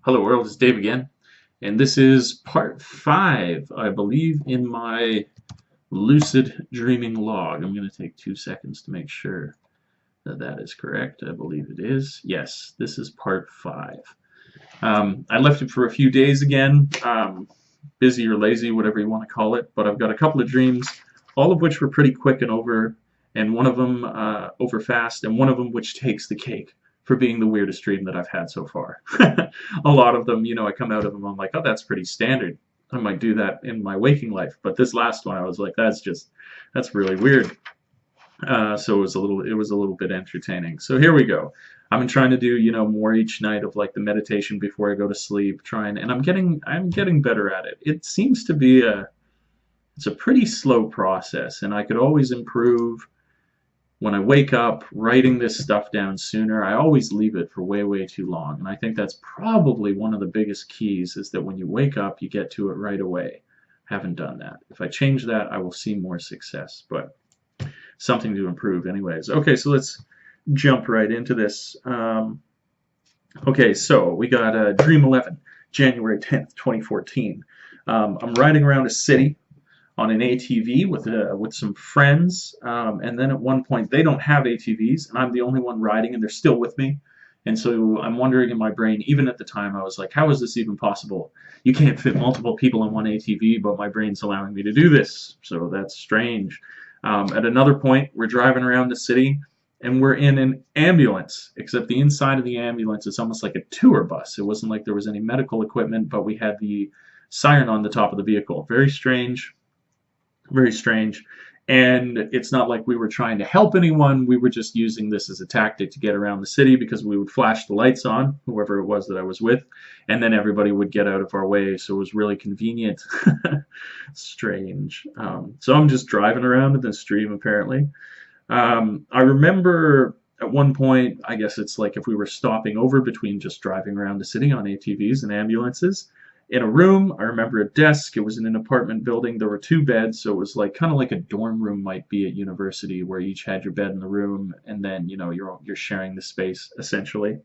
Hello world, it's Dave again, and this is part 5, I believe, in my lucid dreaming log. I'm going to take 2 seconds to make sure that that is correct. I believe it is. Yes, this is part 5. I left it for a few days again, busy or lazy, whatever you want to call it, but I've got a couple of dreams, all of which were pretty quick and over, and one of them over fast, and one of them which takes the cake for being the weirdest dream that I've had so far. A lot of them, I come out of them, I'm like, oh, that's pretty standard. I might do that in my waking life, but this last one, I was like, that's really weird. So it was a little bit entertaining. So here we go. I've been trying to do, more each night of like the meditation before I go to sleep, and I'm getting better at it. It seems to be it's a pretty slow process, and I could always improve. When I wake up, writing this stuff down sooner, I always leave it for way, way too long. And I think that's probably one of the biggest keys, is that when you wake up, you get to it right away. Haven't done that. If I change that, I will see more success, but something to improve anyways. Okay, so let's jump right into this. Okay, so we got Dream 11, January 10th, 2014. I'm riding around a city on an ATV with some friends, and then at one point they don't have ATVs, and I'm the only one riding, and they're still with me. And so I'm wondering in my brain, even at the time, I was like, how is this even possible? You can't fit multiple people on one ATV, but my brain's allowing me to do this, so that's strange. At another point, we're driving around the city, and we're in an ambulance, except the inside of the ambulance is almost like a tour bus. It wasn't like there was any medical equipment, but we had the siren on the top of the vehicle. Very strange. Very strange. And it's not like we were trying to help anyone. We were just using this as a tactic to get around the city, because we would flash the lights on, whoever it was that I was with, and then everybody would get out of our way. So it was really convenient. Strange. So I'm just driving around in this stream, apparently. I remember at one point, I guess it's like if we were stopping over between just driving around the city on ATVs and ambulances. In a room, I remember a desk. It was in an apartment building. There were 2 beds, so it was like kind of like a dorm room might be at university, where you each had your bed in the room, and then you're sharing the space essentially.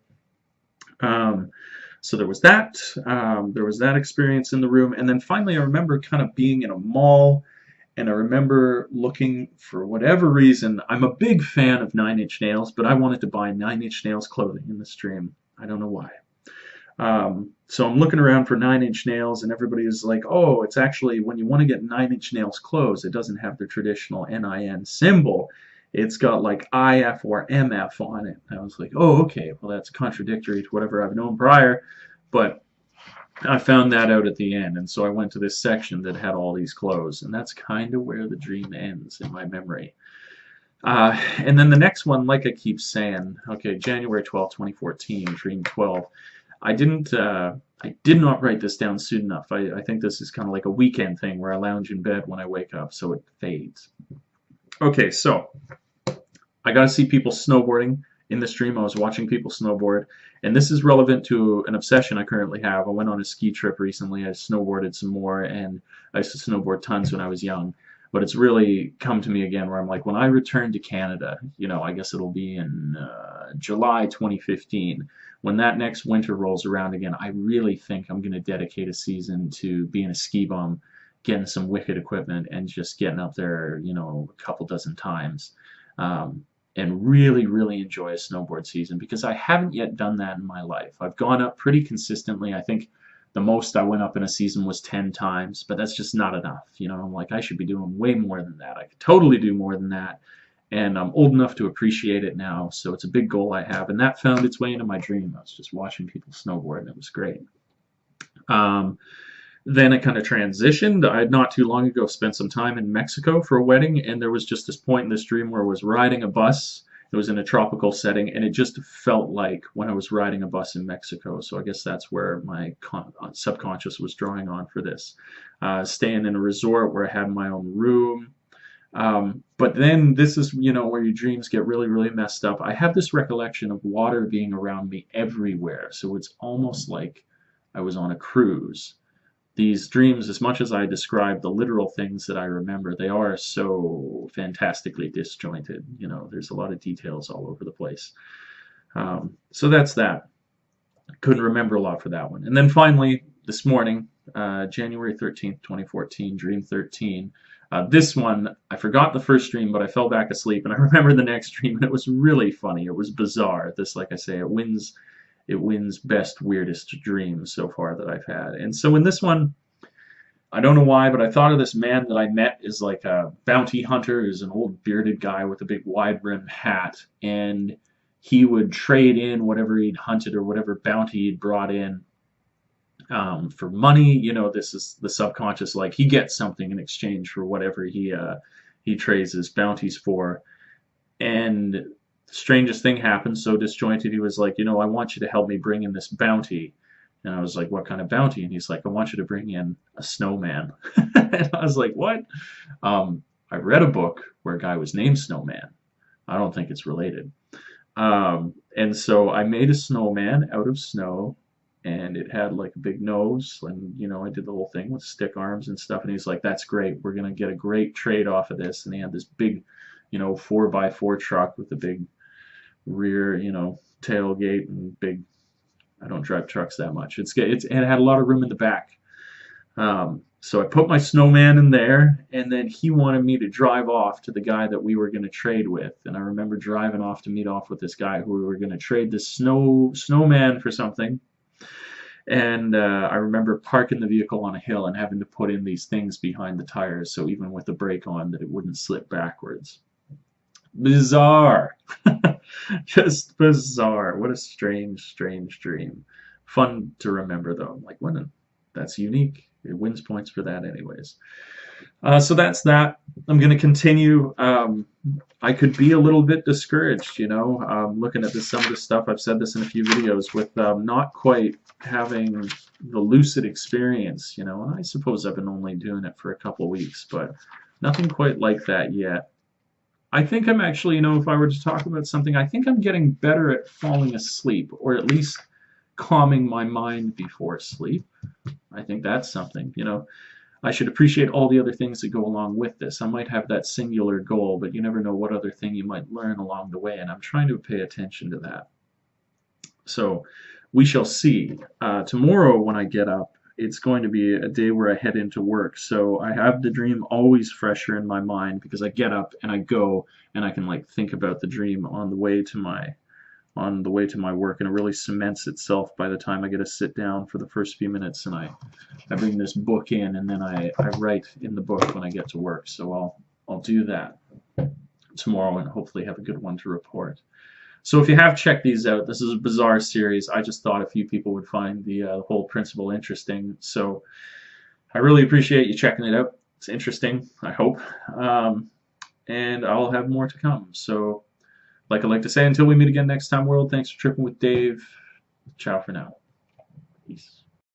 So there was that. There was that experience in the room, and then finally, I remember kind of being in a mall, and I remember looking, for whatever reason. I'm a big fan of Nine Inch Nails, but I wanted to buy Nine Inch Nails clothing in the stream. I don't know why. So I'm looking around for Nine Inch Nails, and everybody is like, oh, it's actually, when you want to get Nine Inch Nails clothes, it doesn't have the traditional NIN symbol. It's got like IF or MF on it. I was like, oh, okay, well, that's contradictory to whatever I've known prior, but I found that out at the end, and so I went to this section that had all these clothes, and that's kind of where the dream ends in my memory. And then the next one, like I keep saying, okay, January 12, 2014, Dream 12. I did not write this down soon enough. I think this is kind of like a weekend thing where I lounge in bed when I wake up, so it fades. Okay, so I got to see people snowboarding in the stream. I was watching people snowboard, and this is relevant to an obsession I currently have. I went on a ski trip recently. I snowboarded some more, and I used to snowboard tons when I was young. But it's really come to me again, where I'm like, when I return to Canada, I guess it'll be in July 2015. When that next winter rolls around again, I really think I'm going to dedicate a season to being a ski bum, getting some wicked equipment, and just getting up there, a couple dozen times, and really, really enjoy a snowboard season, because I haven't yet done that in my life. I've gone up pretty consistently. I think the most I went up in a season was 10 times, but that's just not enough. I'm like, I should be doing way more than that. I could totally do more than that. And I'm old enough to appreciate it now, so it's a big goal I have. And that found its way into my dream. I was just watching people snowboard, and it was great. Then it kind of transitioned. I had not too long ago spent some time in Mexico for a wedding, and there was just this point in this dream where I was riding a bus. It was in a tropical setting, and it just felt like when I was riding a bus in Mexico. So I guess that's where my subconscious was drawing on for this. Staying in a resort where I had my own room. But then this is, where your dreams get really, really messed up. I have this recollection of water being around me everywhere. So it's almost like I was on a cruise. These dreams, as much as I describe the literal things that I remember, they are so fantastically disjointed. There's a lot of details all over the place. So that's that. couldn't remember a lot for that one. And then finally, this morning, January 13th, 2014, Dream 13. This one, I forgot the first dream, but I fell back asleep, and I remember the next dream, and it was really funny. It was bizarre. This, like I say, it wins best weirdest dreams so far that I've had. And so in this one, I don't know why, but I thought of this man that I met as like a bounty hunter. He's an old bearded guy with a big wide brim hat, and he would trade in whatever he'd hunted or whatever bounty he'd brought in for money. You know, this is the subconscious, like he gets something in exchange for whatever he trades his bounties for. And the strangest thing happened, so disjointed. He was like, you know, I want you to help me bring in this bounty. And I was like, what kind of bounty? And he's like, I want you to bring in a snowman. And I was like, what? I read a book where a guy was named Snowman. I don't think it's related. And so I made a snowman out of snow, and it had like a big nose, and you know, I did the whole thing with stick arms and stuff. And he's like, that's great. We're gonna get a great trade off of this. And he had this big, you know, 4x4 truck with a big rear, you know, tailgate and big. I don't drive trucks that much. It had a lot of room in the back. So I put my snowman in there, and then he wanted me to drive off to the guy that we were going to trade with. And I remember driving off to meet off with this guy who we were going to trade this snowman for something. And I remember parking the vehicle on a hill and having to put in these things behind the tires, so even with the brake on, that it wouldn't slip backwards. Bizarre. Just bizarre. What a strange, strange dream. Fun to remember, though. I'm like, that's unique. It wins points for that anyways. So that's that. I'm going to continue. I could be a little bit discouraged, you know, looking at some of the stuff. I've said this in a few videos with not quite having the lucid experience, you know, and I suppose I've been only doing it for a couple weeks, but nothing quite like that yet. I think I'm actually, you know, if I were to talk about something, I think I'm getting better at falling asleep, or at least calming my mind before sleep. I think that's something, you know. I should appreciate all the other things that go along with this. I might have that singular goal, but you never know what other thing you might learn along the way, and I'm trying to pay attention to that. So we shall see. Tomorrow when I get up, it's going to be a day where I head into work. So I have the dream always fresher in my mind because I get up and I go and I can like think about the dream on the way to my work, and it really cements itself by the time I get to sit down for the first few minutes, and I bring this book in, and then I write in the book when I get to work. So I'll do that tomorrow and hopefully have a good one to report. So if you have checked these out, this is a bizarre series. I just thought a few people would find the whole principle interesting. So I really appreciate you checking it out. It's interesting, I hope. And I'll have more to come. So like I like to say, until we meet again next time, world, thanks for tripping with Dave. Ciao for now. Peace.